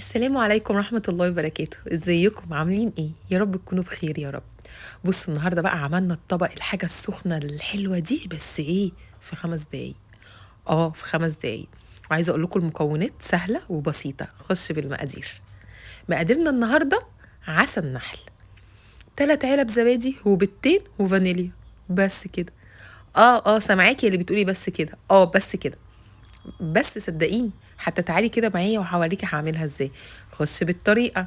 السلام عليكم ورحمة الله وبركاته. ازيكم عاملين ايه؟ يا رب تكونوا بخير يا رب. بصوا النهاردة بقى عملنا الطبق الحاجة السخنة الحلوة دي، بس ايه، في 5 دقايق. في 5 دقايق. وعايزة اقول لكم المكونات سهلة وبسيطة. خش بالمقادير. مقاديرنا النهاردة: عسل نحل، 3 علب زبادي وبيضتين وفانيليا. بس كده. سامعاكي اللي بتقولي بس كده. بس كده. بس صدقيني، حتى تعالي كده معايا وهوريكي هعملها ازاي. خش بالطريقة.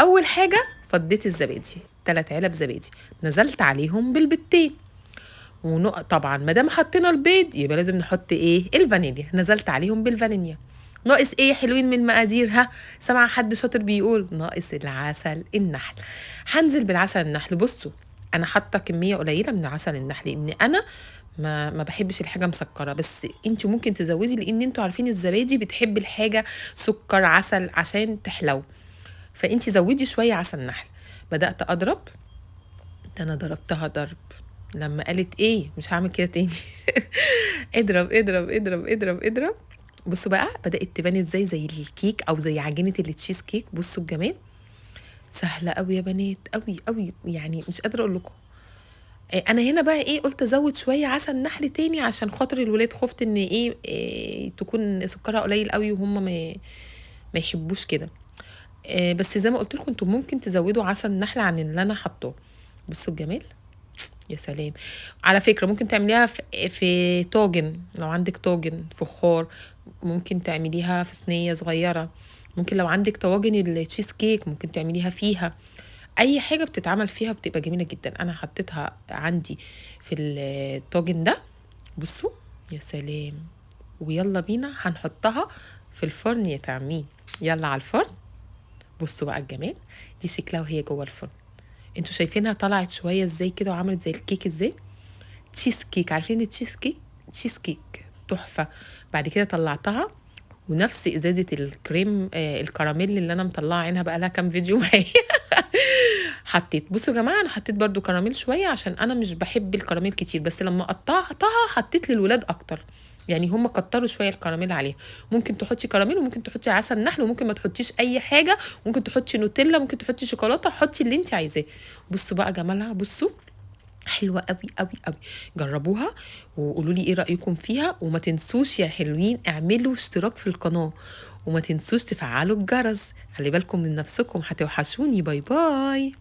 اول حاجة: فضيت الزبادي، 3 علب زبادي، نزلت عليهم بالبيضتين. طبعا ما دام حطينا البيض يبقى لازم نحط ايه؟ الفانيليا. نزلت عليهم بالفانيليا. ناقص ايه حلوين من المقادير؟ سمع حد شاطر بيقول ناقص العسل النحل. هنزل بالعسل النحل. بصوا، انا حاطه كميه قليله من عسل النحل لان انا ما بحبش الحاجه مسكره، بس انتوا ممكن تزودي لان انتوا عارفين الزبادي بتحب الحاجه سكر عسل عشان تحلو. فانتي زودي شويه عسل نحل. بدات اضرب. ده انا ضربتها ضرب. لما قالت ايه مش هعمل كده تاني. اضرب اضرب اضرب اضرب اضرب. بصوا بقى بدات تبان ازاي، زي الكيك او زي عجينه التشيز كيك. بصوا الجمال. سهله قوي يا بنات، قوي قوي، يعني مش قادره اقول لكم. انا هنا بقى ايه، قلت ازود شويه عسل نحل تاني عشان خاطر الولاد. خفت ان إيه تكون سكرها قليل قوي وهم ما يحبوش كده. بس زي ما قلت لكم انتم ممكن تزودوا عسل نحل عن اللي انا حاطاه. بصوا الجمال. يا سلام. على فكرة ممكن تعمليها في طاجن، لو عندك طاجن فخار. ممكن تعمليها في صينية صغيرة. ممكن لو عندك طواجن التشيز كيك ممكن تعمليها فيها. اي حاجة بتتعمل فيها بتبقى جميلة جدا. انا حطيتها عندي في الطاجن ده. بصوا. يا سلام. ويلا بينا هنحطها في الفرن يا تعمين. يلا على الفرن. بصوا بقى الجمال. دي شكلها وهي جوه الفرن. انتوا شايفينها طلعت شويه ازاي كده وعملت زي الكيك ازاي. تشيز كيك، عارفين التشيز كيك؟ تشيز كيك تحفه. بعد كده طلعتها ونفس ازازه الكريم الكراميل اللي انا مطلعه عينها بقى لها كام فيديو معايا. حطيت. بصوا يا جماعه، انا حطيت برضو كراميل شويه عشان انا مش بحب الكراميل كتير، بس لما قطعتها حطيت للولاد اكتر. يعني هم كتروا شويه الكراميل عليها. ممكن تحطي كراميل وممكن تحطي عسل نحل وممكن ما تحطيش اي حاجه. ممكن تحطي نوتيلا، ممكن تحطي شوكولاته، حطي اللي انت عايزاه. بصوا بقى جمالها. بصوا. حلوه قوي قوي قوي. جربوها وقولوا لي ايه رايكم فيها. وما تنسوش يا حلوين اعملوا اشتراك في القناه. وما تنسوش تفعلوا الجرس. خلي بالكم من نفسكم، هتوحشوني. باي باي.